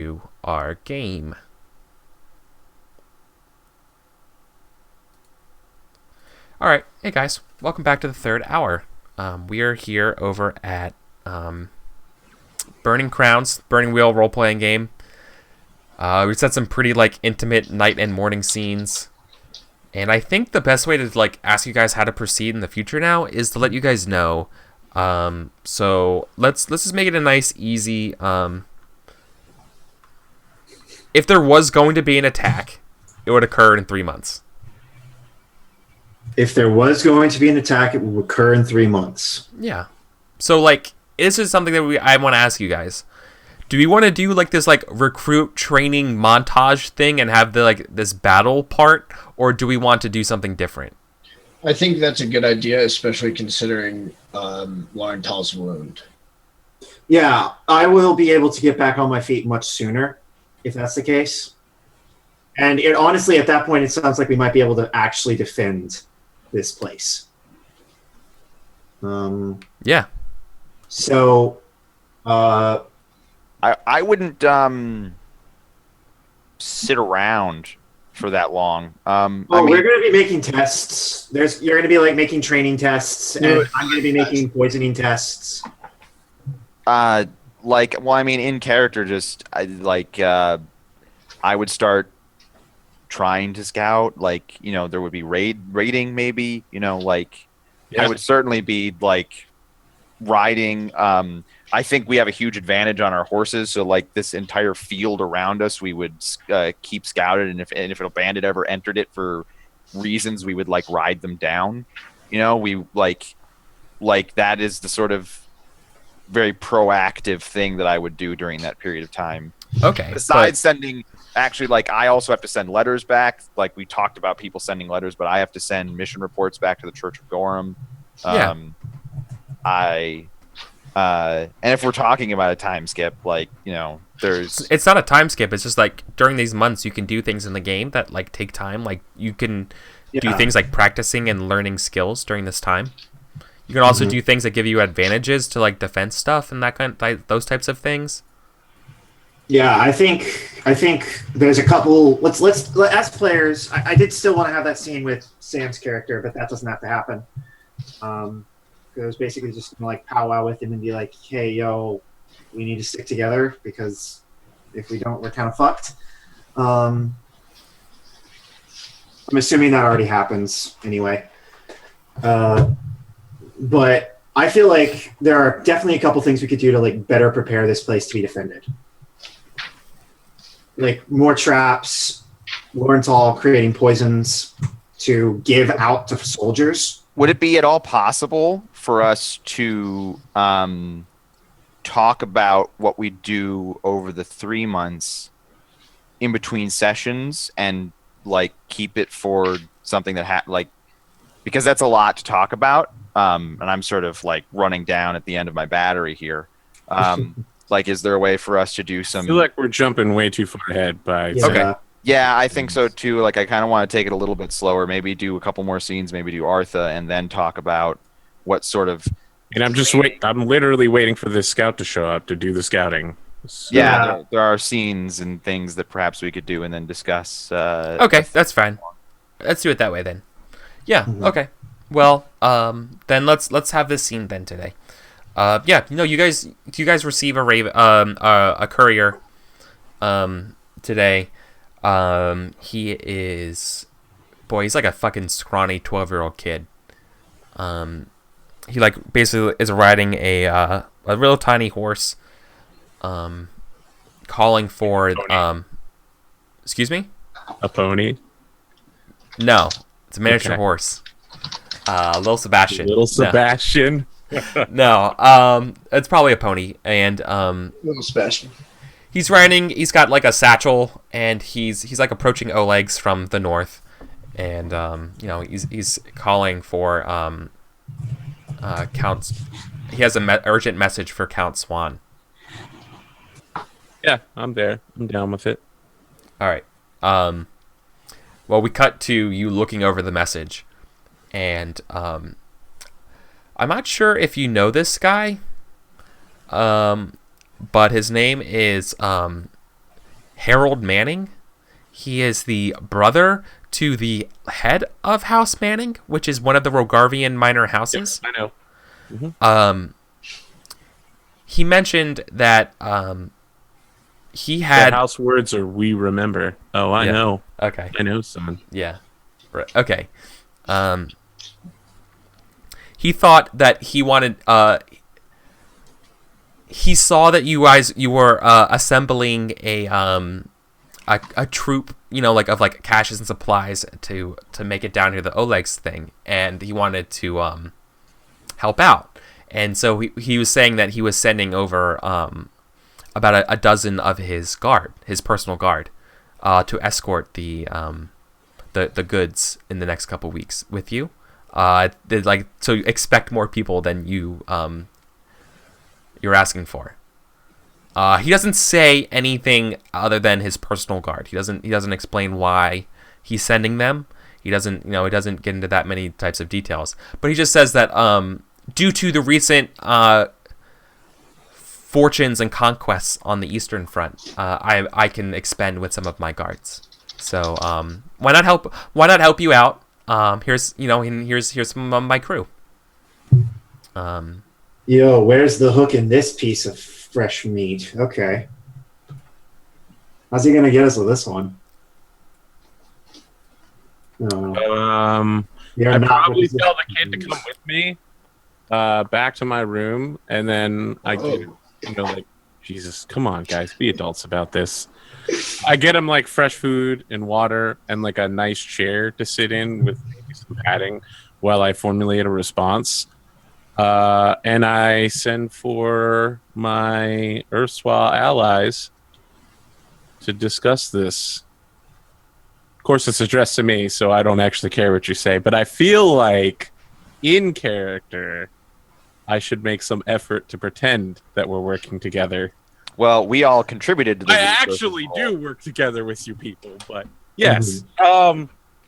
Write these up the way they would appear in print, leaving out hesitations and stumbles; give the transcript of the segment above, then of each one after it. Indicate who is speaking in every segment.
Speaker 1: to our game. Alright, hey guys, welcome back to the third hour. We are here over at Burning Crowns, Burning Wheel role-playing game. We set some pretty intimate night and morning scenes. And I think the best way to ask you guys how to proceed in the future now is to let you guys know. So let's just make it a nice, easy. If there was going to be an attack, it would occur in 3 months.
Speaker 2: If there was going to be an attack, it would occur in 3 months.
Speaker 1: Yeah. So this is something that I want to ask you guys. Do we want to do this recruit training montage thing and have the this battle part, or do we want to do something different?
Speaker 3: I think that's a good idea, especially considering Laurental's wound.
Speaker 2: Yeah, I will be able to get back on my feet much sooner if that's the case. And honestly, at that point, it sounds like we might be able to actually defend this place.
Speaker 1: Yeah.
Speaker 2: So,
Speaker 4: I wouldn't sit around for that long.
Speaker 2: we're going to be making tests. You're going to be making training tests, and I'm going to be making poisoning tests.
Speaker 4: In character, I would start trying to scout. There would be raiding, maybe. I would certainly be riding. I think we have a huge advantage on our horses, so this entire field around us, we would keep scouted, and if a bandit ever entered it for reasons, we would ride them down. We that is the sort of very proactive thing that I would do during that period of time.
Speaker 1: Okay.
Speaker 4: Besides sending, actually, I also have to send letters back. We talked about people sending letters, but I have to send mission reports back to the Church of Gorham.
Speaker 1: Yeah.
Speaker 4: And if we're talking about a time skip, there's...
Speaker 1: It's not a time skip. It's just during these months, you can do things in the game that take time. You can do things like practicing and learning skills during this time. You can also do things that give you advantages to defense stuff and those types of things.
Speaker 2: Yeah, I think there's a couple. Let's as players. I did still want to have that scene with Sam's character, but that doesn't have to happen. It was basically just gonna powwow with him and be like, "Hey, yo, we need to stick together because if we don't, we're kind of fucked." I'm assuming that already happens anyway. But I feel like there are definitely a couple things we could do to better prepare this place to be defended. More traps, Laurental creating poisons to give out to soldiers.
Speaker 4: Would it be at all possible for us to talk about what we do over the 3 months in between sessions and keep it for something that because that's a lot to talk about, and I'm sort of running down at the end of my battery here. Is there a way for us to do some...
Speaker 5: I feel like we're jumping way too far ahead by...
Speaker 2: Yeah.
Speaker 1: Okay.
Speaker 4: Yeah, I think so too. I kind of want to take it a little bit slower. Maybe do a couple more scenes. Maybe do Artha, and then talk about what sort of.
Speaker 5: And I'm literally waiting for this scout to show up to do the scouting. So.
Speaker 4: Yeah, there are scenes and things that perhaps we could do and then discuss.
Speaker 1: Okay, that's fine. Let's do it that way then. Yeah. Okay. Well, then let's have this scene then today. You guys receive a courier today. He is, he's a fucking scrawny 12-year-old kid. He basically is riding a real tiny horse, calling for excuse me?
Speaker 5: A pony?
Speaker 1: No, it's a miniature horse. Little Sebastian.
Speaker 5: Little Sebastian.
Speaker 1: No, it's probably a pony, and
Speaker 3: Little Sebastian.
Speaker 1: he's riding. He's got a satchel, and he's approaching Oleg's from the north, and he's calling for Count. He has an urgent message for Count Swan.
Speaker 5: Yeah, I'm there. I'm down with it.
Speaker 1: All right. Well, we cut to you looking over the message, and I'm not sure if you know this guy, but his name is Harold Manning. He is the brother to the head of House Manning, which is one of the Rogarvian minor houses.
Speaker 5: I know.
Speaker 1: He mentioned that he
Speaker 5: The
Speaker 1: had...
Speaker 5: house words are "we remember." Oh, I
Speaker 1: Yeah.
Speaker 5: know.
Speaker 1: Okay.
Speaker 5: I know, son.
Speaker 1: Yeah. Right. Okay. He thought that he wanted... he saw that you were assembling a troop, of caches and supplies to make it down here, the Oleg's thing, and he wanted to help out. And so he was saying that he was sending over about a dozen of his personal guard, to escort the goods in the next couple weeks with you. So expect more people than you're asking for. He doesn't say anything other than his personal guard. He doesn't explain why he's sending them. He doesn't get into that many types of details. But he just says that due to the recent fortunes and conquests on the Eastern Front, I can expend with some of my guards. So why not help you out? Here's some of my crew.
Speaker 2: Yo, where's the hook in this piece of fresh meat? Okay. How's he gonna get us with this one? No. You're
Speaker 5: I
Speaker 2: not
Speaker 5: probably
Speaker 2: with this-
Speaker 5: tell the kid to come with me back to my room, and then I get Jesus, come on, guys, be adults about this. I get him fresh food and water and a nice chair to sit in with maybe some padding while I formulate a response. And I send for my erstwhile allies to discuss this. Of course, it's addressed to me, so I don't actually care what you say. But I feel like, in character, I should make some effort to pretend that we're working together.
Speaker 4: Well, we all contributed to the
Speaker 5: I
Speaker 4: resources
Speaker 5: actually
Speaker 4: pool.
Speaker 5: do work together with you people, but yes.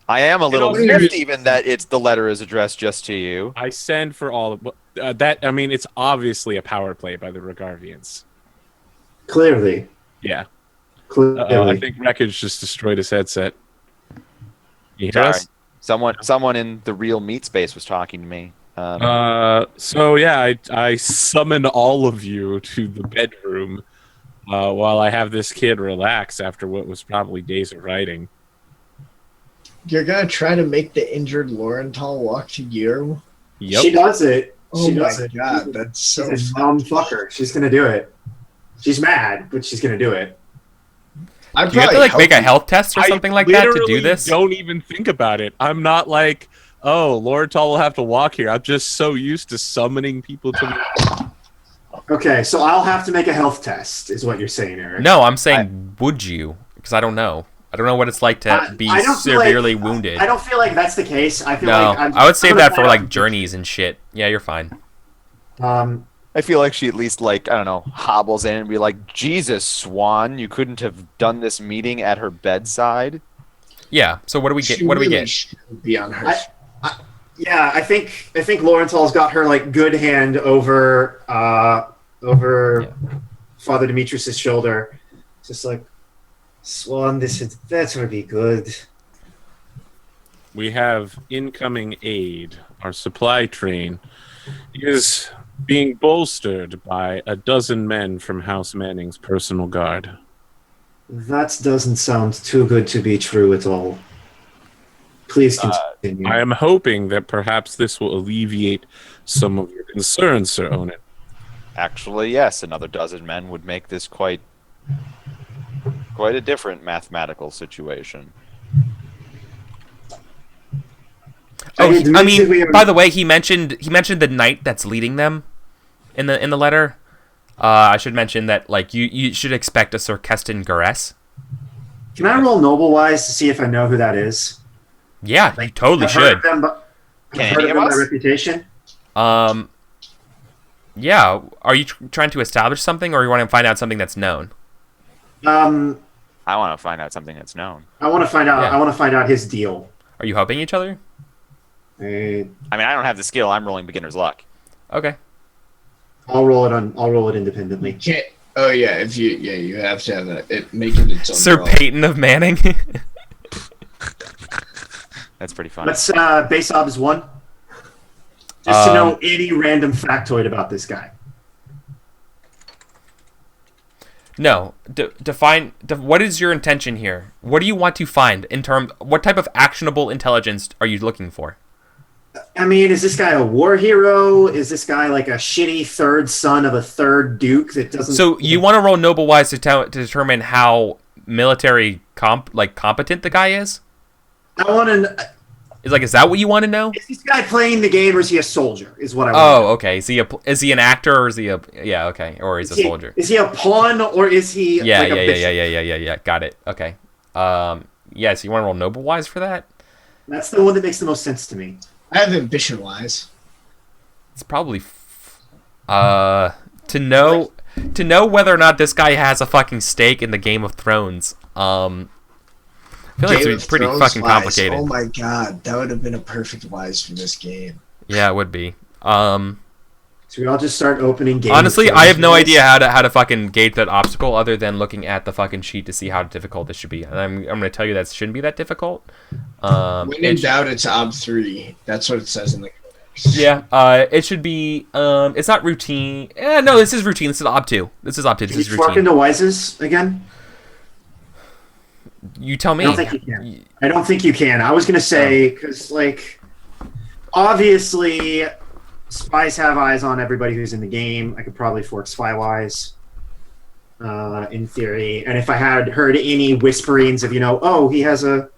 Speaker 4: I am a little
Speaker 5: You know,
Speaker 4: miffed even that the letter is addressed just to you.
Speaker 5: I send for all of that. I mean, it's obviously a power play by the Rogarvians.
Speaker 2: Clearly.
Speaker 5: Yeah.
Speaker 2: Clearly.
Speaker 5: I think Wreckage just destroyed his headset. You hear
Speaker 4: Sorry.
Speaker 5: us?
Speaker 4: Someone in the real meat space was talking to me.
Speaker 5: So yeah, I summon all of you to the bedroom while I have this kid relax after what was probably days of writing.
Speaker 3: You're gonna try to make the injured Laurenthal walk to you?
Speaker 5: Yep.
Speaker 2: She does it.
Speaker 3: Oh
Speaker 2: She
Speaker 3: my
Speaker 2: does it.
Speaker 3: god, that's so
Speaker 2: She's a dumb fucker. She's gonna do it. She's mad, but she's gonna do it.
Speaker 3: I
Speaker 1: Do you have to make a health test or something like that to do
Speaker 5: literally
Speaker 1: this?
Speaker 5: Don't even think about it. I'm not like, oh, Laurenthal will have to walk here. I'm just so used to summoning people to me.
Speaker 2: Okay, so I'll have to make a health test, is what you're saying, Eric.
Speaker 1: No, I'm saying, would you? Because I don't know. I don't know what it's like to be
Speaker 2: I don't feel like-
Speaker 1: severely wounded.
Speaker 2: I don't feel like that's the case. I feel
Speaker 1: No,
Speaker 2: like
Speaker 1: I would save
Speaker 2: I'm
Speaker 1: that for
Speaker 2: gonna
Speaker 1: journeys and shit. Yeah, you're fine.
Speaker 4: I feel like she at least I don't know, hobbles in and be like, Jesus, Swan, you couldn't have done this meeting at her bedside.
Speaker 1: Yeah. So what do we get? What do we get?
Speaker 3: Be on her.
Speaker 2: Yeah, I think Laurenthal's got her good hand over Father Demetrius's shoulder. Just like, Swan, that would be good.
Speaker 5: We have incoming aid. Our supply train is being bolstered by a dozen men from House Manning's personal guard.
Speaker 2: That doesn't sound too good to be true at all. Please continue.
Speaker 5: I am hoping that perhaps this will alleviate some of your concerns, Sir Onan.
Speaker 4: Actually, yes, another dozen men would make this quite a different mathematical situation.
Speaker 1: I mean, by the way, he mentioned the knight that's leading them in the letter. I should mention that you should expect a Sir Keston Gares.
Speaker 2: Can I roll Noble Wise to see if I know who that is?
Speaker 1: Yeah, you totally
Speaker 2: I've heard
Speaker 1: should.
Speaker 2: of them, but
Speaker 4: Can
Speaker 2: I've heard
Speaker 4: any
Speaker 2: of
Speaker 4: of
Speaker 2: them by
Speaker 4: us?
Speaker 2: reputation.
Speaker 1: Yeah. Are you trying to establish something, or you want to find out something that's known?
Speaker 4: I want to find out something that's known.
Speaker 2: I want to find out.
Speaker 1: Yeah.
Speaker 2: I want to find out his deal.
Speaker 1: Are you helping each other?
Speaker 2: Uh,
Speaker 4: I mean, I don't have the skill. I'm rolling beginner's luck.
Speaker 1: Okay.
Speaker 2: I'll roll it independently.
Speaker 3: Oh yeah, if you have to have it make it its own.
Speaker 1: Sir
Speaker 3: role.
Speaker 1: Peyton of Manning.
Speaker 4: That's pretty funny.
Speaker 2: Let's base ob is 1. Just to know any random factoid about this guy.
Speaker 1: No, define. What is your intention here? What do you want to find in terms? What type of actionable intelligence are you looking for?
Speaker 2: I mean, is this guy a war hero? Is this guy like a shitty third son of a third duke that doesn't?
Speaker 1: So you want to roll noble wise to determine how military competent the guy is?
Speaker 2: I want to.
Speaker 1: Is that what you want to know?
Speaker 2: Is this guy playing the game, or is he a soldier? Is what I want.
Speaker 1: Oh, okay. Is he an actor, or is he a okay, or he's a soldier?
Speaker 2: Is he a pawn, or is he?
Speaker 1: Yeah,
Speaker 2: like a bishop?
Speaker 1: yeah. Got it. Okay. Yeah. So you want to roll noble wise for that?
Speaker 2: That's the one that makes the most sense to me.
Speaker 3: I have ambition wise.
Speaker 1: It's probably to know whether or not this guy has a fucking stake in the Game of Thrones. I feel like it's pretty fucking complicated.
Speaker 3: Oh my god, that would have been a perfect wise for this game.
Speaker 1: Yeah, it would be.
Speaker 2: So we all just start opening games.
Speaker 1: Honestly, I have no idea how to fucking gauge that obstacle other than looking at the fucking sheet to see how difficult this should be. And I'm going to tell you that it shouldn't be that difficult.
Speaker 3: When in doubt, it's ob 3. That's what it says in the codex.
Speaker 1: Yeah, it should be. It's not routine. No, this is routine. This is ob 2. This is
Speaker 2: Can you fork into wises again?
Speaker 1: You tell me.
Speaker 2: I don't think you can. I don't think you can. I was going to say, because, obviously, spies have eyes on everybody who's in the game. I could probably fork spy-wise, in theory. And if I had heard any whisperings of, he has a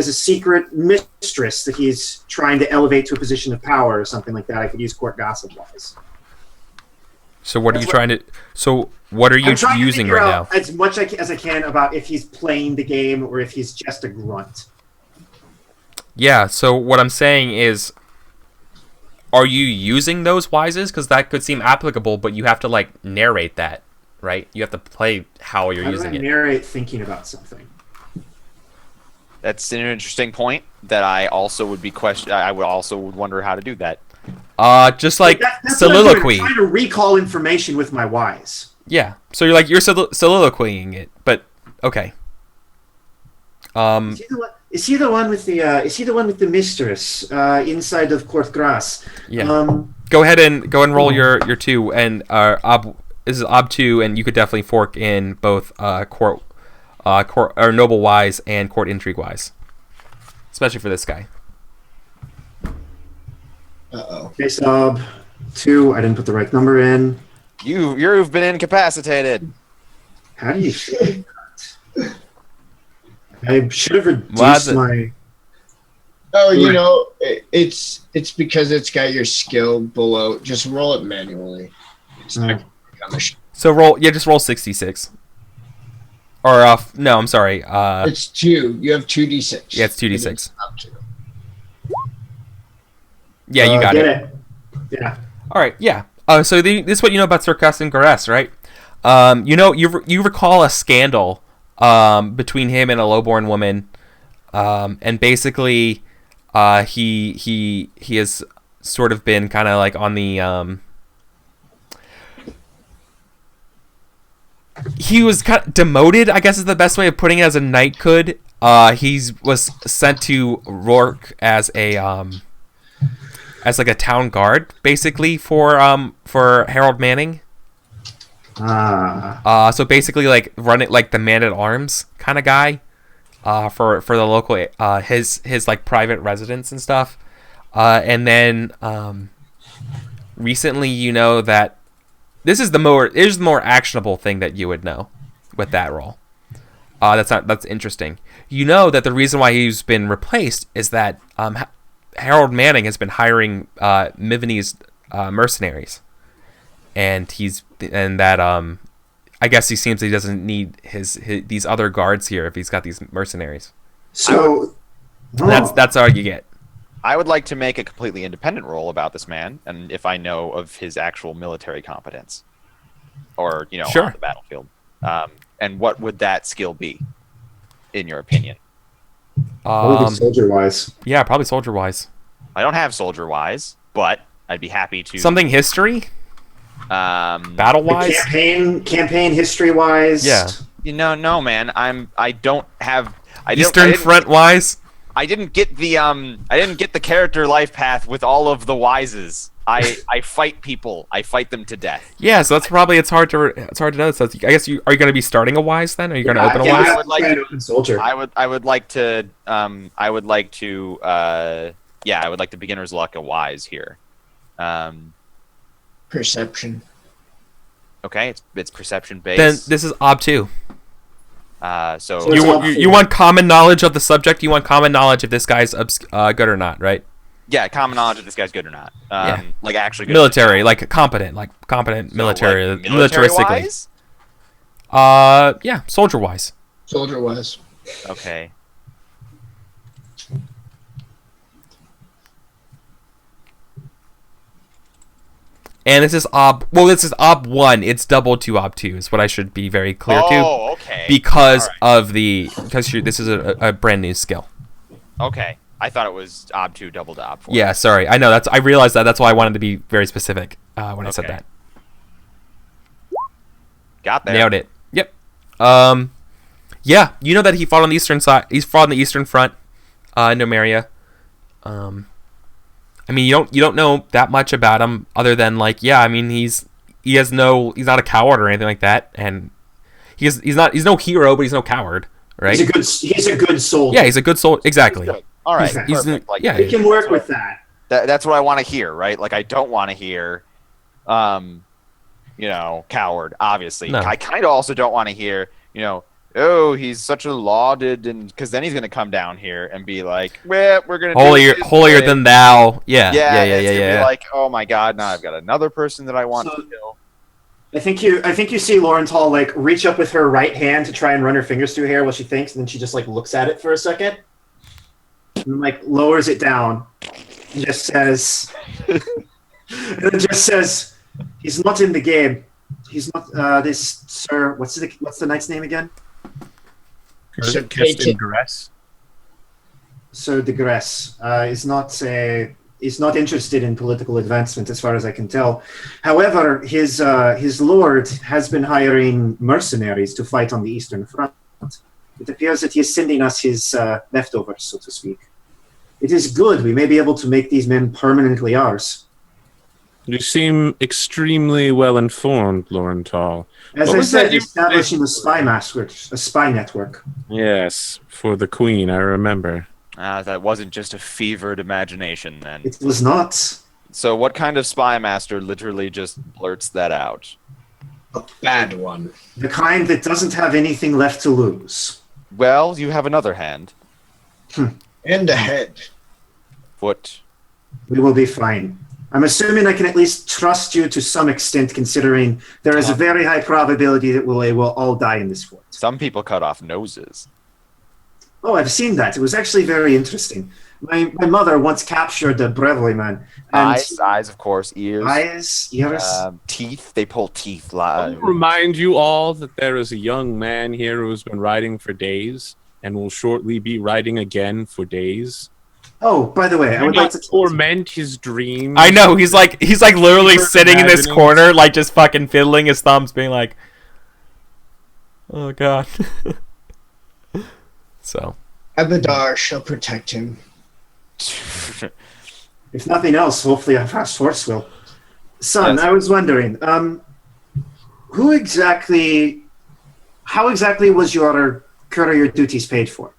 Speaker 2: secret mistress that he's trying to elevate to a position of power or something like that, I could use court gossip-wise.
Speaker 1: So what are you trying to? So what are you using right now?
Speaker 2: As much as I can about if he's playing the game or if he's just a grunt.
Speaker 1: Yeah. So what I'm saying is, are you using those wises? Because that could seem applicable, but you have to narrate that, right? You have to play how you're using it.
Speaker 2: Narrate thinking about something.
Speaker 4: That's an interesting point that I also would be I would also wonder how to do that.
Speaker 1: Just
Speaker 2: that's
Speaker 1: soliloquy.
Speaker 2: I'm trying to recall information with my whys.
Speaker 1: Yeah. So you're soliloquying it, but okay.
Speaker 2: Is he the one with the mistress inside of Court Grass?
Speaker 1: Yeah. Go ahead and roll your 2 and this is ob 2, and you could definitely fork in both court or noble wise and court intrigue wise, especially for this guy.
Speaker 3: Uh-oh.
Speaker 2: Base ob 2. I didn't put the right number in.
Speaker 4: You've been incapacitated.
Speaker 2: How do you say that? I should have reduced my.
Speaker 3: Oh, it's because it's got your skill below. Just roll it manually. It's not on the
Speaker 1: So just roll 66. Or no, I'm sorry.
Speaker 3: It's 2. You have 2d6.
Speaker 1: Yeah, it's 2d6. Yeah, you got it.
Speaker 2: Yeah.
Speaker 1: All right. Yeah. So this is what you know about Sir EricVulgaris, right? You recall a scandal between him and a lowborn woman, and basically, he has sort of been kind of on the he was kind of demoted, I guess is the best way of putting it, as a knight could. He was sent to Rourke as a a town guard, basically, for Harold Manning. So basically, running the man at arms kind of guy, for the local his private residence and stuff. And then recently, that this is the more actionable thing that you would know with that role. That's interesting. That the reason why he's been replaced is that Harold Manning has been hiring Mivanese mercenaries, and I guess he seems he doesn't need these other guards here if he's got these mercenaries.
Speaker 2: So
Speaker 1: that's all you get.
Speaker 4: I would like to make a completely independent roll about this man, and if I know of his actual military competence, or
Speaker 1: sure,
Speaker 4: on the battlefield, and what would that skill be, in your opinion?
Speaker 2: Probably soldier wise.
Speaker 1: Yeah, probably soldier wise.
Speaker 4: I don't have soldier wise, but I'd be happy to.
Speaker 1: Something history? Battle wise?
Speaker 2: Campaign history wise.
Speaker 1: Yeah.
Speaker 4: No, man. I don't have.
Speaker 1: Eastern Front wise?
Speaker 4: I didn't get the character life path with all of the wises. I fight people. I fight them to death.
Speaker 1: Yeah, so that's probably it's hard to know. So I guess are you going to be starting a wise then? Are you going to open a wise?
Speaker 4: I would like to
Speaker 2: open soldier.
Speaker 4: I would like to beginner's luck a wise here.
Speaker 3: Perception.
Speaker 4: Okay, it's perception based.
Speaker 1: Then this is Ob 2.
Speaker 4: So
Speaker 1: You want common knowledge of the subject. You want common knowledge if this guy's good or not, right?
Speaker 4: yeah, common knowledge if this guy's good or not. Like actually good.
Speaker 1: Military, like competent military,
Speaker 4: like,
Speaker 1: militaristically.
Speaker 4: military-wise?
Speaker 1: Yeah, soldier wise.
Speaker 3: Soldier wise.
Speaker 4: Okay.
Speaker 1: And this is Ob 1. It's double to Ob 2 is what I should be very clear to.
Speaker 4: Oh, okay.
Speaker 1: Because this is a brand new skill.
Speaker 4: Okay. I thought it was Ob 2 double to Ob 4.
Speaker 1: Yeah, sorry. I know I realized that. That's why I wanted to be very specific when I said that.
Speaker 4: Got there.
Speaker 1: Nailed it. Yep. Yeah, you know that he fought on the eastern side. He's fought on the eastern front, in Nomeria. I mean, you don't know that much about him other than like, yeah, I mean, he's not a coward or anything like that, and he's no hero, but he's no coward, right?
Speaker 2: He's a good soldier.
Speaker 1: Yeah, he's a good soldier. Exactly.
Speaker 4: All right.
Speaker 2: He's
Speaker 4: perfect. Like,
Speaker 1: yeah,
Speaker 2: we can work with that.
Speaker 4: That's what I want to hear, right? Like I don't want to hear, coward. Obviously,
Speaker 1: No.
Speaker 4: I kind of also don't want to hear, oh, he's such a lauded, and because then he's gonna come down here and be like, well, we're gonna
Speaker 1: holier than thou. Yeah.
Speaker 4: Be like, oh my god, now I've got another person that I want to kill.
Speaker 2: I think you see Lauren Hall like reach up with her right hand to try and run her fingers through her hair while she thinks, and then she just like looks at it for a second, and like lowers it down, and just says, he's not in the game. He's not this sir. What's the knight's name again?
Speaker 3: So
Speaker 5: Ingress.
Speaker 2: Sir de Gresse is not interested in political advancement, as far as I can tell. However, his lord has been hiring mercenaries to fight on the Eastern Front. It appears that he is sending us his leftovers, so to speak. It is good. We may be able to make these men permanently ours.
Speaker 5: You seem extremely well informed, Laurenthal.
Speaker 2: As
Speaker 5: What
Speaker 2: I
Speaker 5: was
Speaker 2: said,
Speaker 5: that you-
Speaker 2: establishing a spy network.
Speaker 5: Yes, for the Queen, I remember.
Speaker 4: That wasn't just a fevered imagination then.
Speaker 2: It was not.
Speaker 4: So what kind of spy master literally just blurts that out?
Speaker 3: A bad one.
Speaker 2: The kind that doesn't have anything left to lose.
Speaker 4: Well, you have another hand.
Speaker 3: And a head.
Speaker 4: Foot.
Speaker 2: We will be fine. I'm assuming I can at least trust you to some extent, considering there is a very high probability that we will all die in this fort.
Speaker 4: Some people cut off noses.
Speaker 2: Oh, I've seen that. It was actually very interesting. My mother once captured a Brevely man. And
Speaker 4: Eyes, of course. Ears.
Speaker 2: Ears.
Speaker 4: Teeth. They pull teeth.
Speaker 5: I'll remind you all that there is a young man here who has been riding for days and will shortly be riding again for days.
Speaker 2: Oh, by the way, I would like to
Speaker 5: torment his dreams.
Speaker 1: I know he's like literally sitting in this corner, like just fucking fiddling his thumbs, being like, "Oh God." So,
Speaker 3: Abadar shall protect him.
Speaker 2: If nothing else, hopefully a fast horse will. Son,
Speaker 4: Yes.
Speaker 2: I was wondering, how exactly was your courier duties paid for?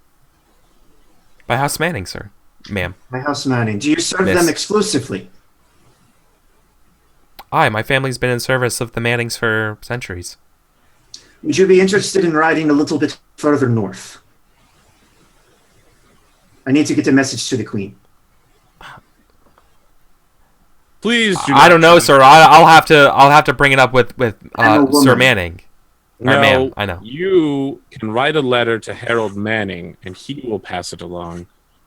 Speaker 1: by House Manning, sir, ma'am.
Speaker 2: My house manning. Do you serve
Speaker 1: Miss.
Speaker 2: them exclusively?
Speaker 1: My family's been in service of the Mannings for centuries.
Speaker 2: Would you be interested in riding a little bit further north? I need to get a message to the Queen.
Speaker 5: Please do
Speaker 1: I don't know,
Speaker 5: not-
Speaker 1: sir. I'll have to bring it up with
Speaker 2: I'm a woman.
Speaker 1: Sir Manning. Or
Speaker 5: No,
Speaker 1: ma'am, I know.
Speaker 5: You can write a letter to Harold Manning, and he will pass it along.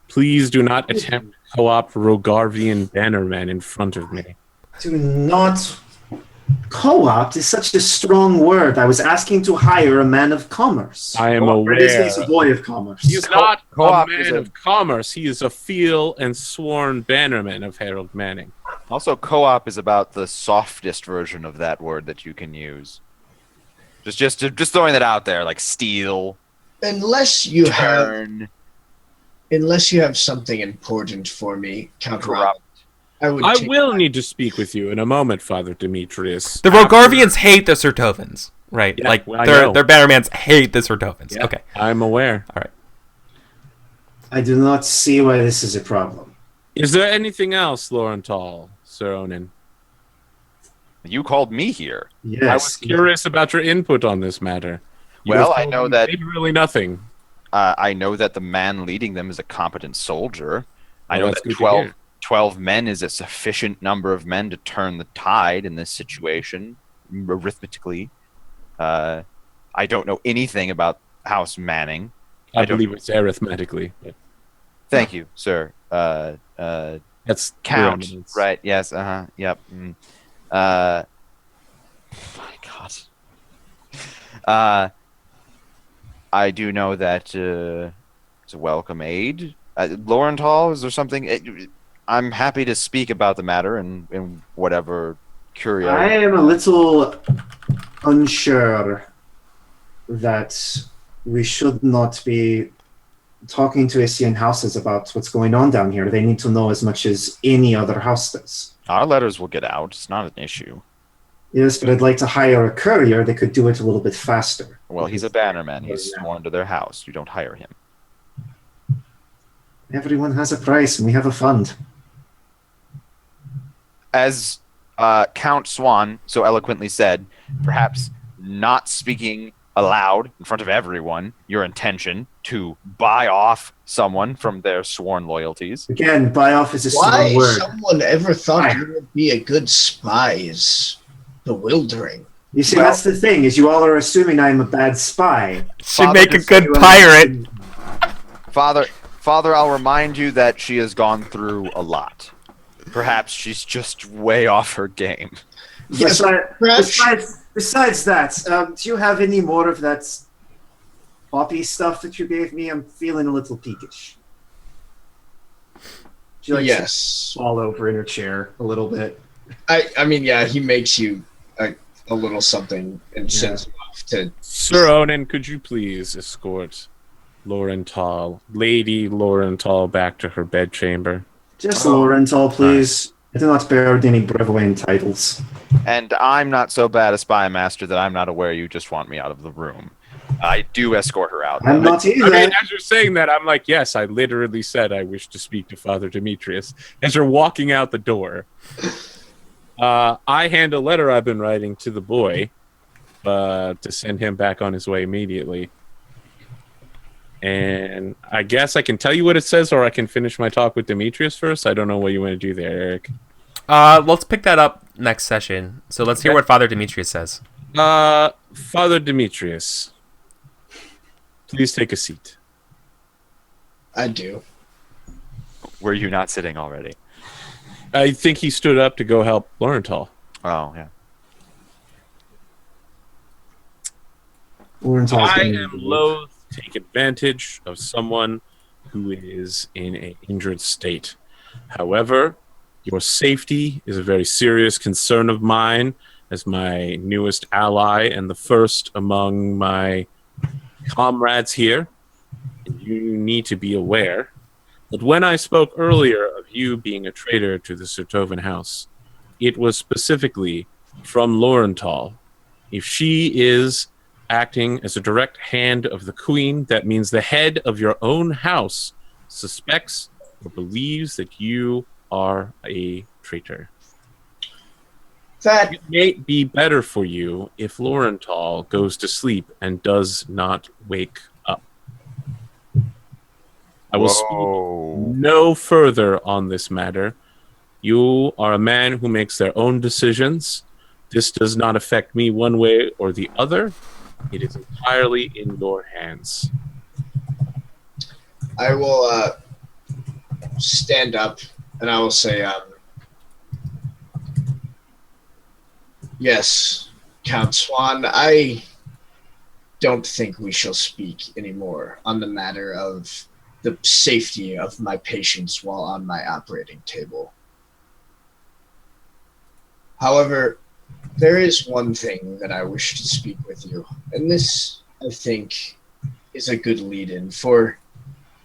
Speaker 5: Please do not attempt to co-opt Rogarvian bannermen in front of me.
Speaker 2: Do not... Co-opt is such a strong word. I was asking to hire a man of commerce.
Speaker 5: I am
Speaker 2: Or in this
Speaker 5: aware.
Speaker 2: case, a boy of commerce.
Speaker 5: He is not a
Speaker 4: co-op is
Speaker 5: man
Speaker 4: a-
Speaker 5: of commerce. He is a fiel and sworn bannerman of Harold Manning.
Speaker 4: Also, co-op is about the softest version of that word that you can use. Just throwing that out there, like steal,
Speaker 3: Unless you have
Speaker 4: turn,
Speaker 3: something important for me, Count
Speaker 4: corrupt.
Speaker 3: Robin,
Speaker 5: I will need to speak with you in a moment, Father Demetrius.
Speaker 1: The Rogarvians hate the Sertovans, right?
Speaker 5: Yeah,
Speaker 1: like
Speaker 5: well, I
Speaker 1: their
Speaker 5: know.
Speaker 1: Bannermans hate the Sertovans.
Speaker 5: Yeah,
Speaker 1: Okay,
Speaker 5: I'm aware.
Speaker 1: all right.
Speaker 2: I do not see why this is a problem.
Speaker 5: Is there anything else, Laurental, Sir Onan?
Speaker 4: You called me here.
Speaker 2: Yes.
Speaker 5: I was curious about your input on this matter. You
Speaker 4: Well,
Speaker 5: have
Speaker 4: I
Speaker 5: told
Speaker 4: know
Speaker 5: me
Speaker 4: that-
Speaker 5: literally nothing.
Speaker 4: I know that the man leading them is a competent soldier. I
Speaker 5: Well,
Speaker 4: know
Speaker 5: that's
Speaker 4: that
Speaker 5: good to hear.
Speaker 4: 12 men is a sufficient number of men to turn the tide in this situation, arithmetically. I don't know anything about House Manning.
Speaker 5: I
Speaker 4: don't-
Speaker 5: believe it's arithmetically. But
Speaker 4: Thank you, sir.
Speaker 5: that's
Speaker 4: Count.
Speaker 5: Eminence.
Speaker 4: Right, yes, yep. My God. I do know that it's a welcome aid. Laurental, is there something? I'm happy to speak about the matter in whatever
Speaker 2: I
Speaker 4: curiosity.
Speaker 2: am a little unsure that we should not be talking to Asian houses about what's going on down here. They need to know as much as any other house does.
Speaker 4: Our letters will get out. It's not an issue.
Speaker 2: Yes, but I'd like to hire a courier that could do it a little bit faster.
Speaker 4: Well, he's a bannerman. He's sworn to their house. You don't hire him.
Speaker 2: Everyone has a price, and we have a fund.
Speaker 4: As Count Swan so eloquently said, perhaps not speaking aloud in front of everyone your intention to buy off someone from their sworn loyalties.
Speaker 2: Again, buy off is a
Speaker 3: Why
Speaker 2: strong word.
Speaker 3: someone ever thought you would be a good spy is bewildering.
Speaker 2: You see,
Speaker 4: Well-
Speaker 2: that's the thing, is you all are assuming I'm a bad spy.
Speaker 1: Should
Speaker 4: Father
Speaker 1: make a
Speaker 4: just
Speaker 1: good
Speaker 2: You
Speaker 1: pirate.
Speaker 4: Father, I'll remind you that she has gone through a lot. Perhaps she's just way off her game.
Speaker 3: Yes,
Speaker 2: Besides that, do you have any more of that poppy stuff that you gave me? I'm feeling a little peakish. She
Speaker 3: yes.
Speaker 2: fall over in her chair a little bit.
Speaker 3: I mean, yeah, he makes you a little something and sends you off to.
Speaker 5: Sir Onan, could you please escort Lady Laurental, back to her bedchamber?
Speaker 2: Just Laurental, please. I do not bear any Brevoin titles.
Speaker 4: And I'm not so bad a spy master that I'm not aware you just want me out of the room. I do escort her out.
Speaker 2: I'm
Speaker 4: though.
Speaker 2: not either.
Speaker 5: I mean, as you're saying that, I'm like, yes, I literally said I wish to speak to Father Demetrius. As you're walking out the door, I hand a letter I've been writing to the boy to send him back on his way immediately. And I guess I can tell you what it says, or I can finish my talk with Demetrius first. I don't know what you want to do there, Eric.
Speaker 1: Let's pick that up next session. So let's hear
Speaker 5: Okay.
Speaker 1: what Father Demetrius says.
Speaker 5: Father Demetrius, please take a seat.
Speaker 3: I do.
Speaker 4: Were you not sitting already?
Speaker 5: I think he stood up to go help Laurental.
Speaker 4: Oh, yeah.
Speaker 2: Laurental's
Speaker 5: I
Speaker 2: getting-
Speaker 5: am loath to take advantage of someone who is in an injured state. However, your safety is a very serious concern of mine as my newest ally and the first among my comrades here. And you need to be aware that when I spoke earlier of you being a traitor to the Sertovan house, it was specifically from Laurental. If she is acting as a direct hand of the queen, that means the head of your own house suspects or believes that you are a traitor.
Speaker 3: That
Speaker 5: It may be better for you if Laurental goes to sleep and does not wake up. I will speak
Speaker 4: Whoa.
Speaker 5: no further on this matter. You are a man who makes their own decisions. This does not affect me one way or the other. It is entirely in your hands.
Speaker 3: I will stand up and I will say, yes, Count Swan, I don't think we shall speak anymore on the matter of the safety of my patients while on my operating table. However, there is one thing that I wish to speak with you, and this, I think, is a good lead-in, for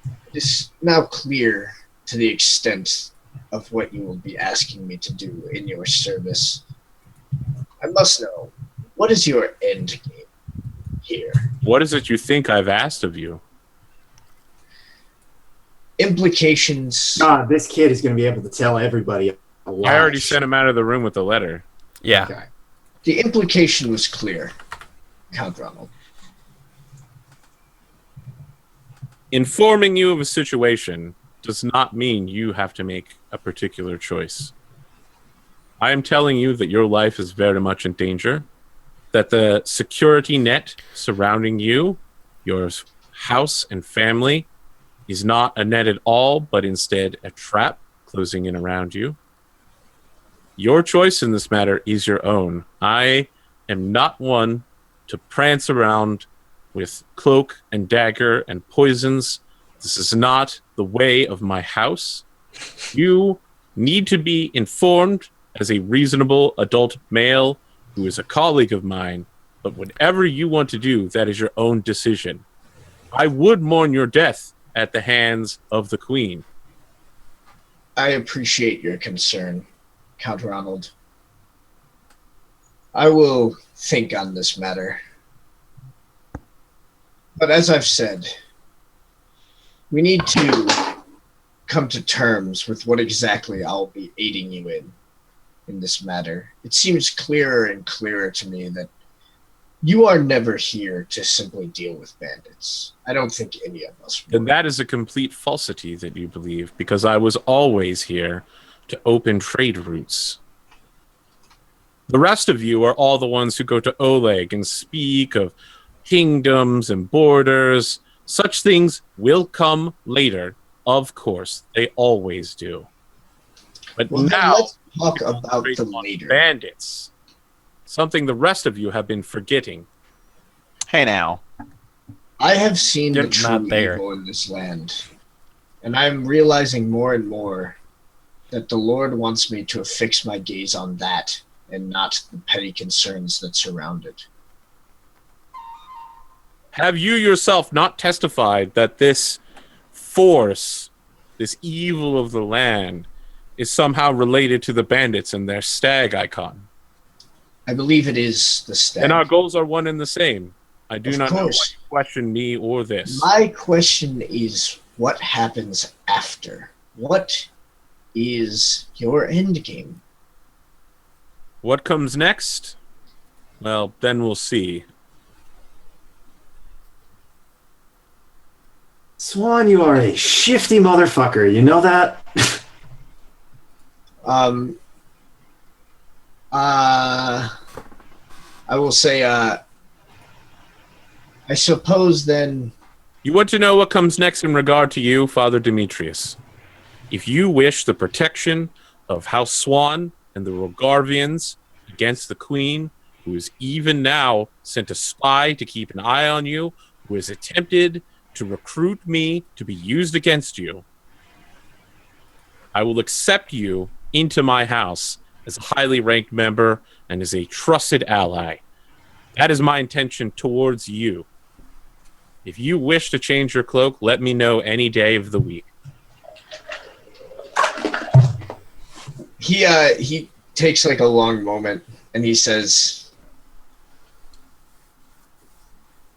Speaker 3: it is now clear to the extent of what you will be asking me to do in your service. I must know, what is your end game here?
Speaker 5: What is it you think I've asked of you?
Speaker 3: Implications.
Speaker 2: God, this kid is going to be able to tell everybody a lot.
Speaker 5: I already sent him out of the room with the letter.
Speaker 1: Yeah.
Speaker 2: Okay.
Speaker 3: The implication was clear, Count Ronald.
Speaker 5: Informing you of a situation does not mean you have to make a particular choice. I am telling you that your life is very much in danger, that the security net surrounding you, your house and family, is not a net at all, but instead a trap closing in around you. Your choice in this matter is your own. I am not one to prance around with cloak and dagger and poisons. This is not the way of my house. You need to be informed as a reasonable adult male who is a colleague of mine, but whatever you want to do, that is your own decision. I would mourn your death at the hands of the Queen.
Speaker 3: I appreciate your concern, Count Ronald. I will think on this matter. But as I've said, we need to come to terms with what exactly I'll be aiding you in this matter. It seems clearer and clearer to me that you are never here to simply deal with bandits. I don't think any of us were.
Speaker 5: And that is a complete falsity that you believe, because I was always here to open trade routes. The rest of you are all the ones who go to Oleg and speak of kingdoms and borders. Such things will come later. Of course, they always do. But
Speaker 3: Well, then
Speaker 5: now,
Speaker 3: let's talk about the later.
Speaker 5: bandits. Something the rest of you have been forgetting.
Speaker 4: Hey now.
Speaker 3: I have seen
Speaker 1: You're
Speaker 3: the true
Speaker 1: not there.
Speaker 3: evil in this land, and I'm realizing more and more that the Lord wants me to affix my gaze on that and not the petty concerns that surround it.
Speaker 5: Have you yourself not testified that this force, this evil of the land, is somehow related to the bandits and their stag icon?
Speaker 3: I believe it is the stag.
Speaker 5: And our goals are one and the same. I do
Speaker 3: Of
Speaker 5: not know why
Speaker 3: course.
Speaker 5: you question me or this.
Speaker 3: My question is, what happens after? What is your end game?
Speaker 5: What comes next? Well, then we'll see.
Speaker 2: Swan, you are a shifty motherfucker. You know that?
Speaker 3: I will say, I suppose then,
Speaker 5: You want to know what comes next in regard to you, Father Demetrius. If you wish the protection of House Swan and the Rogarvians against the Queen, who has even now sent a spy to keep an eye on you, who has attempted to recruit me to be used against you, I will accept you into my house as a highly ranked member and as a trusted ally. That is my intention towards you. If you wish to change your cloak, let me know any day of the week.
Speaker 3: he takes like a long moment and he says,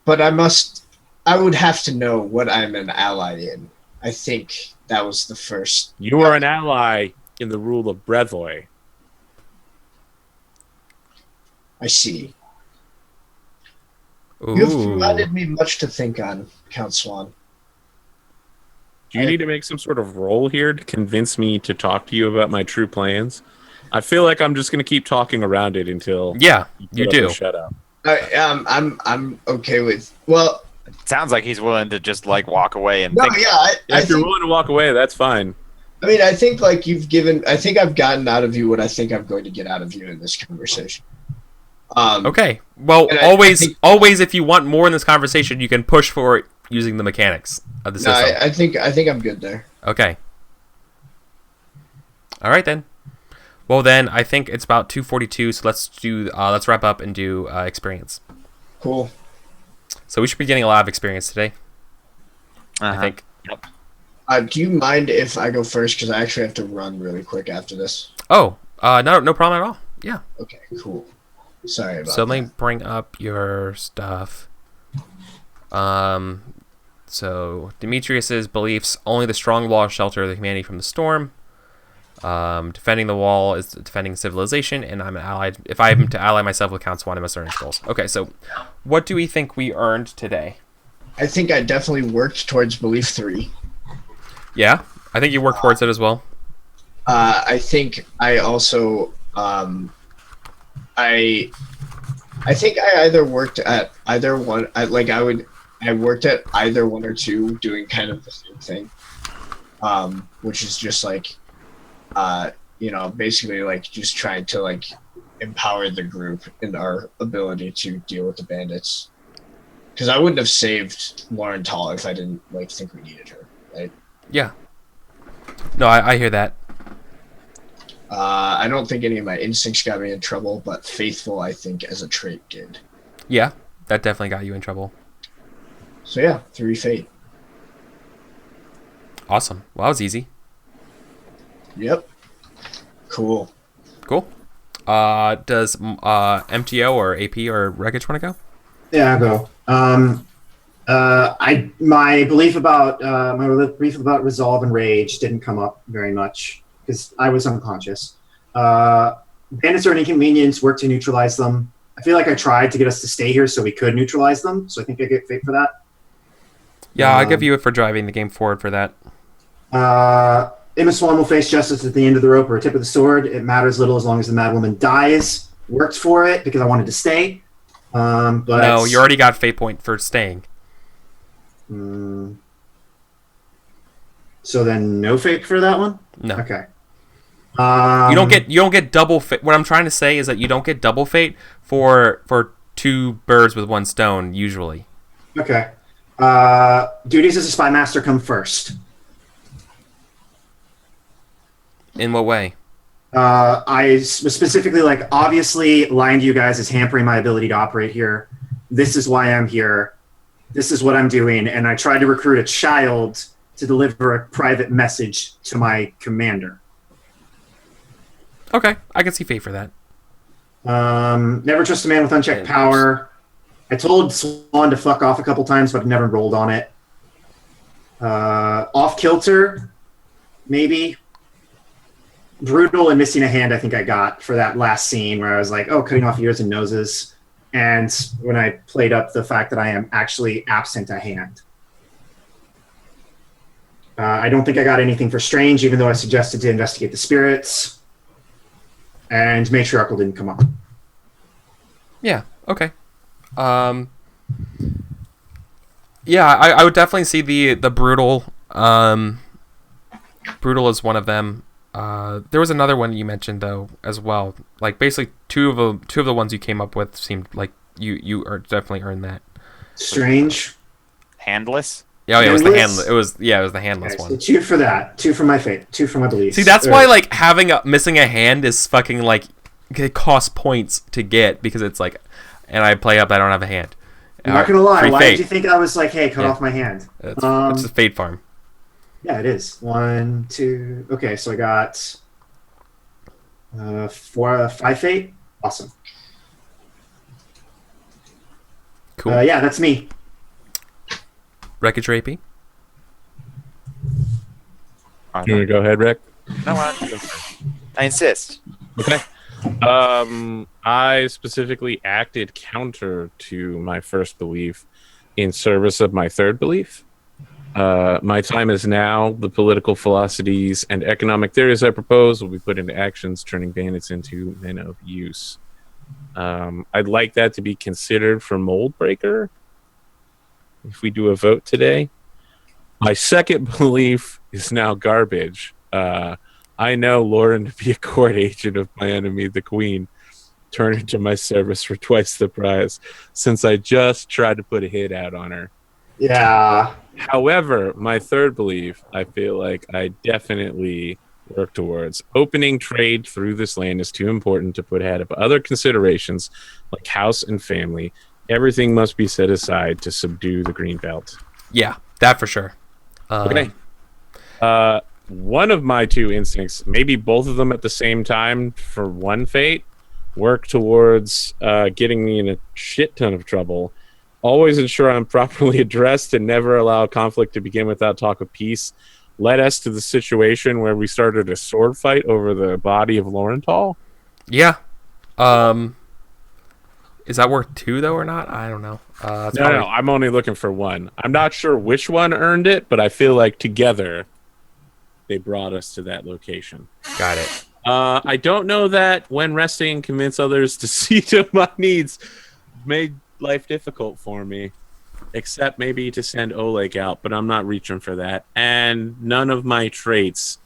Speaker 3: but I would have to know what I'm an ally in. I think that was the first.
Speaker 5: You are an ally in the rule of Brevoy.
Speaker 3: I see. You've
Speaker 1: Ooh.
Speaker 3: provided me much to think on, Count Swan.
Speaker 5: Do you need to make some sort of roll here to convince me to talk to you about my true plans? I feel like I'm just going to keep talking around it until
Speaker 1: Yeah, you
Speaker 5: put up
Speaker 1: do.
Speaker 5: and shut up.
Speaker 3: I'm okay with. Well,
Speaker 4: Sounds like he's willing to just like walk away and
Speaker 3: no,
Speaker 4: think.
Speaker 3: yeah. I
Speaker 5: If you're
Speaker 3: think,
Speaker 5: willing to walk away, that's fine.
Speaker 3: I mean, I think like you've given. I think I've gotten out of you what I think I'm going to get out of you in this conversation.
Speaker 1: Okay. Well,
Speaker 3: And I
Speaker 1: always, if you want more in this conversation, you can push for it using the mechanics of the
Speaker 3: No,
Speaker 1: system.
Speaker 3: I think I'm good there.
Speaker 1: Okay. All right then. Well, then I think it's about 2:42. So let's wrap up and do experience.
Speaker 3: Cool.
Speaker 1: So we should be getting a lot of experience today. I think.
Speaker 3: Do you mind if I go first? Because I actually have to run really quick after this.
Speaker 1: Oh, no problem at all. Yeah.
Speaker 3: Okay, cool. Sorry about
Speaker 1: So
Speaker 3: that.
Speaker 1: let me bring up your stuff. So Demetrius's beliefs: only the strong wall shelter the humanity from the storm. Defending the wall is defending civilization, and I'm an allied. If I'm to ally myself with Council 1, I must earn goals. Okay, so what do we think we earned today?
Speaker 3: I think I definitely worked towards belief 3.
Speaker 1: Yeah, I think you worked towards it as well.
Speaker 3: I think I also I think I either worked at either one. I worked at either 1 or 2, doing kind of the same thing, which is just like, basically like just trying to like empower the group in our ability to deal with the bandits. Because I wouldn't have saved Lauren Tall if I didn't like think we needed her, right?
Speaker 1: Yeah. No, I hear that.
Speaker 3: I don't think any of my instincts got me in trouble, but faithful, I think, as a trait did.
Speaker 1: Yeah, that definitely got you in trouble.
Speaker 3: So yeah, 3 fate.
Speaker 1: Awesome. Well, that was easy.
Speaker 3: Yep. Cool.
Speaker 1: Cool. Does MTO or AP or Wreckage want to go?
Speaker 2: Yeah, I'll go. My belief about resolve and rage didn't come up very much because I was unconscious. Bandits are an inconvenience. Work to neutralize them. I feel like I tried to get us to stay here so we could neutralize them. So I think I get fate for that.
Speaker 1: Yeah, I'll give you it for driving the game forward for that.
Speaker 2: Emma Swan will face justice at the end of the rope or tip of the sword. It matters little as long as the mad woman dies. Worked for it because I wanted to stay. But
Speaker 1: no, you already got fate point for staying.
Speaker 2: So then no fate for that one?
Speaker 1: No.
Speaker 2: Okay.
Speaker 1: You don't get double fate. What I'm trying to say is that you don't get double fate for 2 birds with 1 stone usually.
Speaker 2: Okay. Duties as a spy master come first.
Speaker 1: In what way?
Speaker 2: I was specifically obviously lying to you guys is hampering my ability to operate here. This is why I'm here. This is what I'm doing. And I tried to recruit a child to deliver a private message to my commander.
Speaker 1: Okay, I can see fate for that.
Speaker 2: Never trust a man with unchecked power. I told Swan to fuck off a couple times, but I've never rolled on it. Off kilter, maybe. Brutal and missing a hand, I think I got for that last scene where I was like, oh, cutting off ears and noses. And when I played up the fact that I am actually absent a hand. I don't think I got anything for strange, even though I suggested to investigate the spirits. And matriarchal didn't come up.
Speaker 1: Yeah, okay. Yeah, I would definitely see the brutal. Brutal is one of them. There was another one you mentioned though as well. Like basically two of the ones you came up with seemed like you are definitely earned that.
Speaker 2: Strange.
Speaker 4: Handless.
Speaker 1: Yeah, it was the
Speaker 2: Handless?
Speaker 1: handless. It was the handless
Speaker 2: Okay,
Speaker 1: one.
Speaker 2: so 2 for that. 2 for my fate. 2 for my beliefs.
Speaker 1: See, that's why having missing a hand is fucking it costs points to get because it's and I play up I don't have a hand.
Speaker 2: I'm not gonna lie.
Speaker 1: Free
Speaker 2: Why
Speaker 1: fate.
Speaker 2: did you think I was hey, cut off my hand?
Speaker 1: It's a fate farm.
Speaker 2: Yeah, it is. 1, 2. Okay, so I got 5 fate. Awesome.
Speaker 1: Cool.
Speaker 2: Yeah, that's me.
Speaker 1: Wreckage or AP?
Speaker 5: You want to go ahead, Rick?
Speaker 4: No, I insist.
Speaker 5: Okay. I specifically acted counter to my first belief in service of my third belief. My time is now. The political philosophies and economic theories I propose will be put into actions, turning bandits into men of use. I'd like that to be considered for Mold Breaker if we do a vote today. My second belief is now garbage. I know Lauren to be a court agent of my enemy, the Queen. Turn her to my service for twice the price, since I just tried to put a hit out on her.
Speaker 2: Yeah.
Speaker 5: However, my third belief, I feel like I definitely work towards. Opening trade through this land is too important to put ahead of other considerations like house and family. Everything must be set aside to subdue the green belt.
Speaker 1: Yeah, that for sure.
Speaker 5: Okay. One of my two instincts, maybe both of them at the same time for one fate, work towards getting me in a shit ton of trouble. Always ensure I'm properly addressed and never allow conflict to begin without talk of peace. Led us to the situation where we started a sword fight over the body of Laurenthal.
Speaker 1: Yeah. Is that worth 2 though or not? I don't know.
Speaker 5: No, I'm only looking for one. I'm not sure which one earned it, but I feel like together they brought us to that location.
Speaker 1: Got it.
Speaker 5: I don't know that when resting and convince others to see to my needs made life difficult for me, except maybe to send Oleg out, but I'm not reaching for that. And none of my traits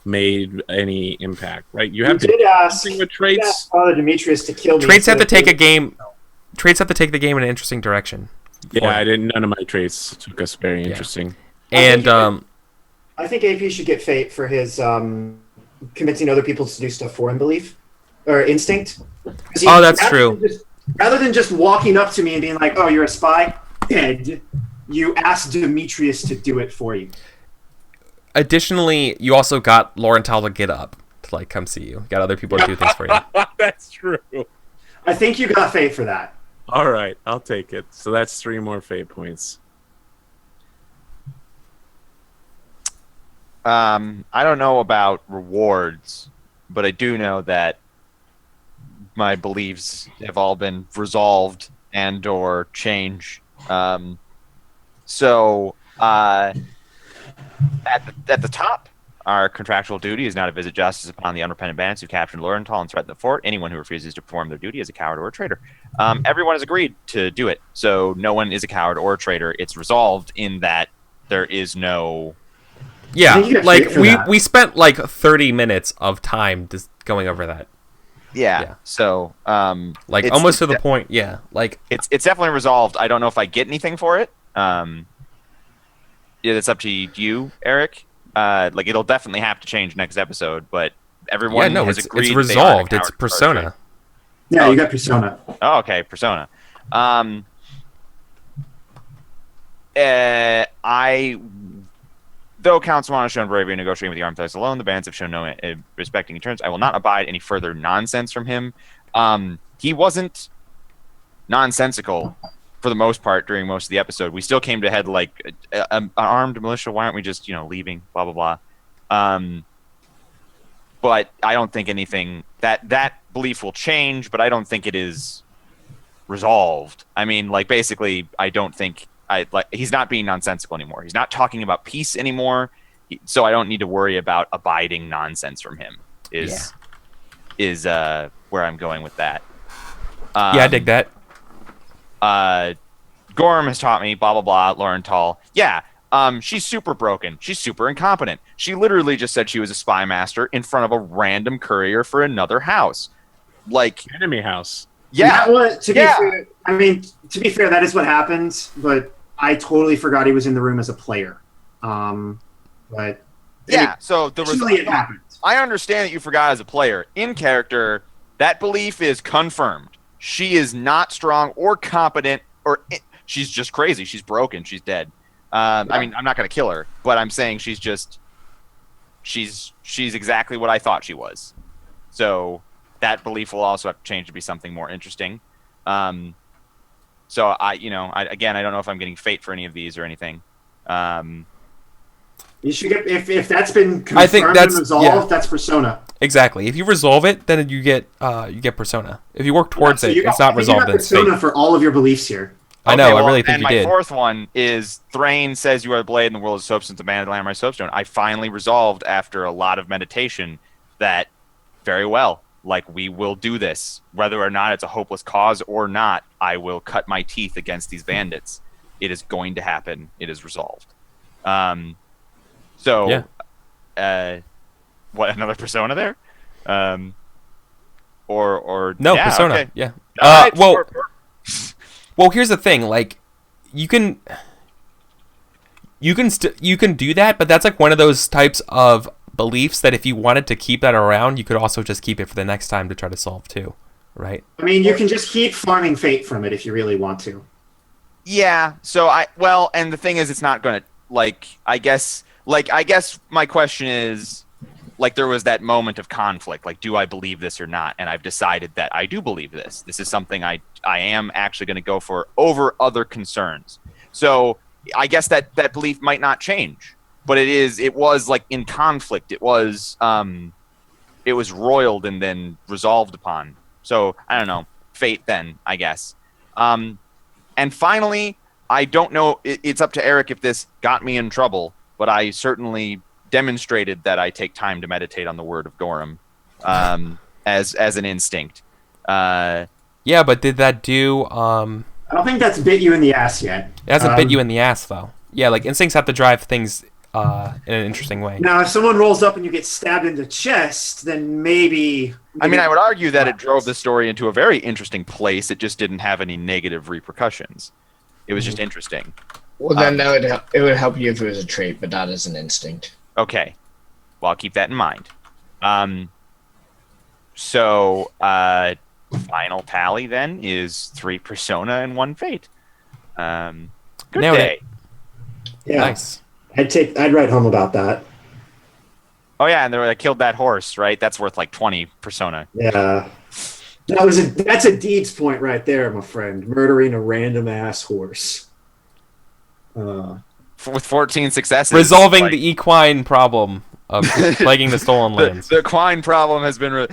Speaker 5: made any impact, right? You have
Speaker 2: did ask
Speaker 5: with traits.
Speaker 2: Father Demetrius to kill me.
Speaker 1: Traits have to take a game. Traits have to take the game in an interesting direction.
Speaker 5: Yeah, I didn't. None of my traits took us very interesting.
Speaker 1: And
Speaker 2: I think AP should get fate for his convincing other people to do stuff for him belief or instinct.
Speaker 1: Oh, that's true.
Speaker 2: Rather than just walking up to me and being like, "Oh, you're a spy," dead. You asked Demetrius to do it for you.
Speaker 1: Additionally, you also got Laurenthal to get up to like come see you. Got other people to do things for you.
Speaker 5: That's true.
Speaker 2: I think you got fate for that.
Speaker 5: All right, I'll take it. So that's 3 more fate points.
Speaker 4: I don't know about rewards, but I do know that my beliefs have all been resolved and or change. So at the top, our contractual duty is now to visit justice upon the unrepentant bandits who captured Laurenthal and threatened the fort. Anyone who refuses to perform their duty is a coward or a traitor. Everyone has agreed to do it, so no one is a coward or a traitor. It's resolved in that there is no...
Speaker 1: Yeah, like we spent like 30 minutes of time just going over that.
Speaker 4: Yeah. So
Speaker 1: like almost to the point. Yeah, like
Speaker 4: it's definitely resolved. I don't know if I get anything for it. Yeah, that's up to you, Eric. Like it'll definitely have to change next episode, but everyone has agreed.
Speaker 1: It's resolved. It's Persona.
Speaker 2: Yeah, you got Persona.
Speaker 4: Oh, okay, Persona. Though Councilman has shown bravery in negotiating with the armed forces alone, the bands have shown no respecting terms. I will not abide any further nonsense from him. He wasn't nonsensical for the most part during most of the episode. We still came to head like an armed militia. Why aren't we just leaving? Blah blah blah. But I don't think anything that belief will change. But I don't think it is resolved. I mean, like basically, I don't think. He's not being nonsensical anymore. He's not talking about peace anymore. So I don't need to worry about abiding nonsense from him. Is where I'm going with that.
Speaker 1: Yeah, I dig that.
Speaker 4: Gorm has taught me blah blah blah. Laurenthal. Yeah. She's super broken. She's super incompetent. She literally just said she was a spy master in front of a random courier for another house, like
Speaker 5: enemy house.
Speaker 4: Yeah.
Speaker 2: To be fair, that is what happened. But I totally forgot he was in the room as a player. But
Speaker 4: yeah, so
Speaker 2: it happened.
Speaker 4: I understand that you forgot as a player. In character, that belief is confirmed. She is not strong or competent, she's just crazy. She's broken. She's dead. I mean, I'm not going to kill her, but I'm saying she's exactly what I thought she was. So that belief will also have to change to be something more interesting. So I don't know if I'm getting fate for any of these or anything.
Speaker 2: You should get if that's been confirmed and resolved. That's Persona.
Speaker 1: Exactly. If you resolve it, then you get Persona. If you work towards it's not resolved.
Speaker 2: You got Persona for all of your beliefs here.
Speaker 1: I know. I really think you did.
Speaker 4: And my fourth one is Thrain says you are the blade in the world of soapstone, the man of the Lamb soapstone. I finally resolved after a lot of meditation that very well. Like, we will do this. Whether or not it's a hopeless cause or not, I will cut my teeth against these bandits. It is going to happen. It is resolved. What, another Persona there? Or
Speaker 1: no,
Speaker 4: yeah,
Speaker 1: Persona.
Speaker 4: Okay.
Speaker 1: Yeah.
Speaker 4: Right,
Speaker 1: Well, here's the thing. Like, you can do that, but that's like one of those types of beliefs that if you wanted to keep that around, you could also just keep it for the next time to try to solve too, right?
Speaker 2: I mean, you can just keep farming fate from it if you really want to.
Speaker 4: Yeah. So and the thing is, it's not gonna I guess my question is, there was that moment of conflict. Do I believe this or not? And I've decided that I do believe this. This is something I am actually going to go for over other concerns. So I guess that belief might not change, but it was in conflict. It was roiled and then resolved upon. So I don't know, fate then, I guess. And finally, I don't know. It's up to Eric if this got me in trouble, but I certainly demonstrated that I take time to meditate on the word of Gorham as an instinct.
Speaker 1: Yeah, but did that do...
Speaker 2: I don't think that's bit you in the ass yet.
Speaker 1: It hasn't bit you in the ass, though. Yeah, instincts have to drive things in an interesting way.
Speaker 2: Now, if someone rolls up and you get stabbed in the chest, then maybe...
Speaker 4: I mean, I would argue that it drove the story into a very interesting place. It just didn't have any negative repercussions. It was just interesting.
Speaker 3: Well, then it would help you if it was a trait, but not as an instinct.
Speaker 4: Okay. Well, I'll keep that in mind. So, final tally then is 3 persona and 1 fate. Good
Speaker 1: Nailed
Speaker 4: day.
Speaker 1: it.
Speaker 2: Yeah.
Speaker 1: Nice.
Speaker 2: I'd write home about that.
Speaker 4: Oh yeah, and I killed that horse, right? That's worth 20 persona.
Speaker 2: Yeah. That's a deeds point right there, my friend. Murdering a random ass horse.
Speaker 4: With 14 successes.
Speaker 1: Resolving the equine problem of plaguing the stolen lands.
Speaker 4: The equine problem has been,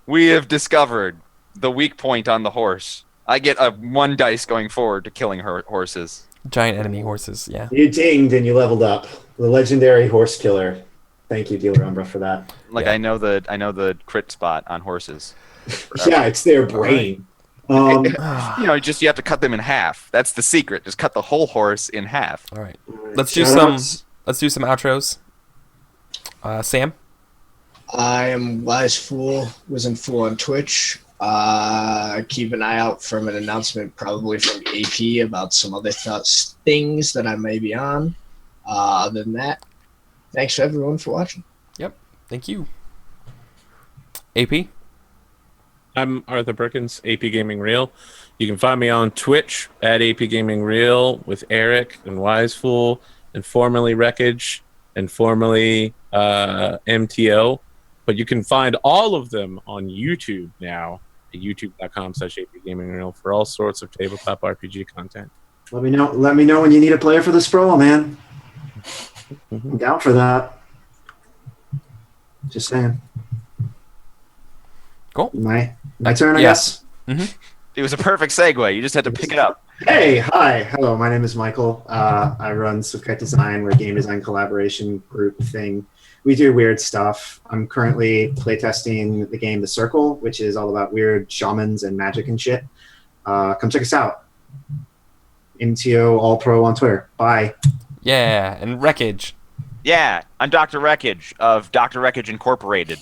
Speaker 4: we have discovered the weak point on the horse. I get a 1 dice going forward to killing horses.
Speaker 1: Giant enemy horses, yeah.
Speaker 2: You dinged and you leveled up. The legendary horse killer. Thank you, Dealer Umbra, for that.
Speaker 1: Yeah.
Speaker 4: I know the crit spot on horses.
Speaker 2: Yeah, it's their brain.
Speaker 4: You have to cut them in half. That's the secret. Just cut the whole horse in half.
Speaker 1: All right. Let's do some outros. Sam?
Speaker 3: I am Wasn't Fool on Twitch. Keep an eye out from an announcement probably from AP about some other things that I may be on. Other than that, thanks everyone for watching.
Speaker 1: Yep. Thank you. AP?
Speaker 5: I'm Arthur Perkins, AP Gaming Real. You can find me on Twitch at AP Gaming Real with Eric and Wisefool and formerly Wreckage and formerly MTO. But you can find all of them on YouTube now at youtube.com/APGamingReal for all sorts of tabletop RPG content.
Speaker 2: Let me know when you need a player for the sprawl, man. I'm down for that. Just saying.
Speaker 1: Cool.
Speaker 2: My turn, I guess.
Speaker 1: Mm-hmm.
Speaker 4: It was a perfect segue. You just had to pick it up.
Speaker 2: Hey, hi. Hello, my name is Michael. I run Subkite Design. We're a game design collaboration group thing. We do weird stuff. I'm currently playtesting the game The Circle, which is all about weird shamans and magic and shit. Come check us out. MTO All Pro on Twitter. Bye.
Speaker 1: Yeah, and Wreckage.
Speaker 4: Yeah, I'm Dr. Wreckage of Dr. Wreckage Incorporated.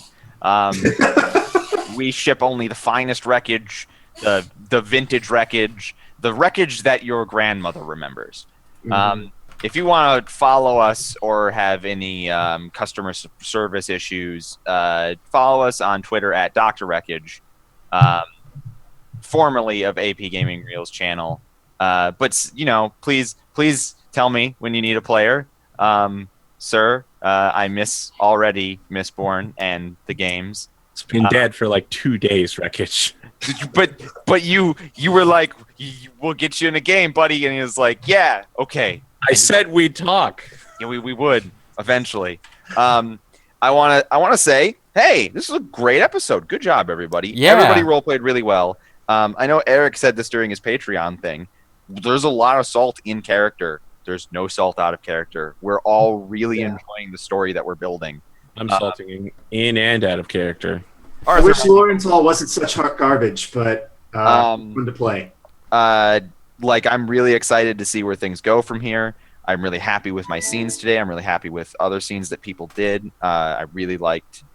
Speaker 4: We ship only the finest wreckage, the vintage wreckage, the wreckage that your grandmother remembers. Mm-hmm. If you want to follow us or have any customer service issues, follow us on Twitter at Dr. Wreckage, formerly of AP Gaming Reel's channel. But please tell me when you need a player, sir. I miss already Mistborn and the games.
Speaker 5: It's been dead for 2 days, Wreckage.
Speaker 4: But you were like, we'll get you in a game, buddy, and he was like, yeah, okay.
Speaker 5: I said we'd talk.
Speaker 4: Yeah, we would eventually. I wanna say, hey, this is a great episode. Good job, everybody.
Speaker 1: Yeah.
Speaker 4: Everybody role played really well. I know Eric said this during his Patreon thing. There's a lot of salt in character. There's no salt out of character. We're all really enjoying the story that we're building.
Speaker 5: I'm salting in and out of character.
Speaker 2: I wish Lawrence wasn't such hot garbage, but fun to play.
Speaker 4: I'm really excited to see where things go from here. I'm really happy with my scenes today. I'm really happy with other scenes that people did. I really liked,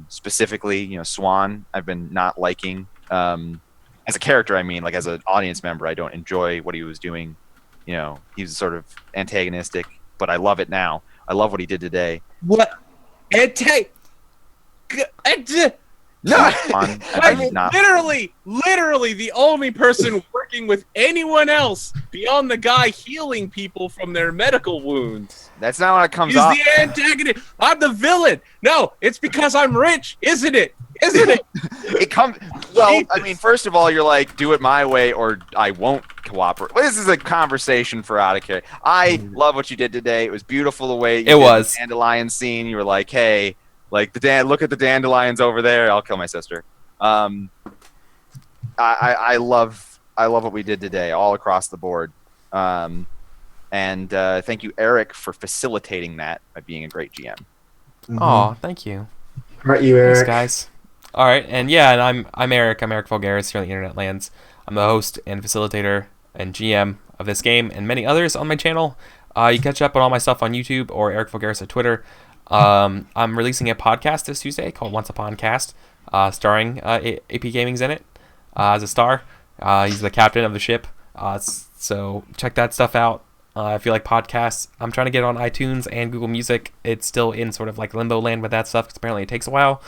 Speaker 4: specifically, Swan. I've been not liking as a character. I mean, as an audience member, I don't enjoy what he was doing. He was sort of antagonistic, but I love it now. I love what he did today.
Speaker 5: What?
Speaker 4: Not fun. I mean, not.
Speaker 5: Literally the only person working with anyone else beyond the guy healing people from their medical wounds.
Speaker 4: That's not what it comes
Speaker 5: He's
Speaker 4: off.
Speaker 5: the antagonist. I'm the villain. No, it's because I'm rich, isn't it? Isn't it?
Speaker 4: It comes. Well, I mean, first of all, you're like, do it my way or I won't cooperate. This is a conversation for out of care. I love what you did today. It was beautiful the way you did
Speaker 1: was.
Speaker 4: the dandelion scene. You were like, hey, like look at the dandelions over there. I'll kill my sister. I love what we did today, all across the board. And thank you, Eric, for facilitating that by being a great GM.
Speaker 1: Oh, thank you.
Speaker 2: All right, you, Eric.
Speaker 1: Thanks, guys. All right, and I'm Eric. I'm EricVulgaris here on the Internet Lands. I'm the host and facilitator and GM of this game and many others on my channel. You can catch up on all my stuff on YouTube or EricVulgaris at Twitter. I'm releasing a podcast this Tuesday called Once Upon Cast, starring AP Gaming's in it as a star. He's the captain of the ship. So check that stuff out. If you like podcasts, I'm trying to get on iTunes and Google Music. It's still in sort of like limbo land with that stuff because apparently it takes a while.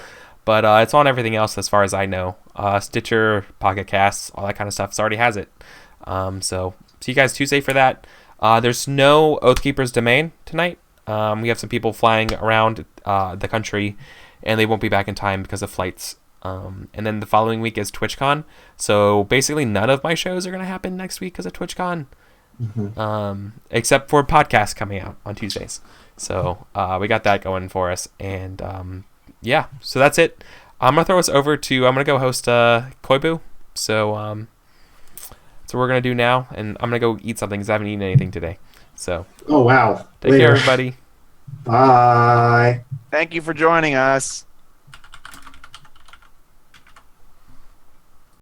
Speaker 1: But it's on everything else as far as I know. Stitcher, Pocket Casts, all that kind of stuff. It already has it. So see you guys Tuesday for that. There's no Oathkeeper's Domain tonight. We have some people flying around the country, and they won't be back in time because of flights. And then the following week is TwitchCon. So basically none of my shows are going to happen next week because of TwitchCon. Except for podcasts coming out on Tuesdays. So we got that going for us. And yeah, so that's it. I'm going to throw us over to, I'm going to go host Koibu. So that's what we're going to do now. And I'm going to go eat something because I haven't eaten anything today. So.
Speaker 2: Oh, wow.
Speaker 1: Take care, everybody.
Speaker 2: Bye.
Speaker 4: Thank you for joining us.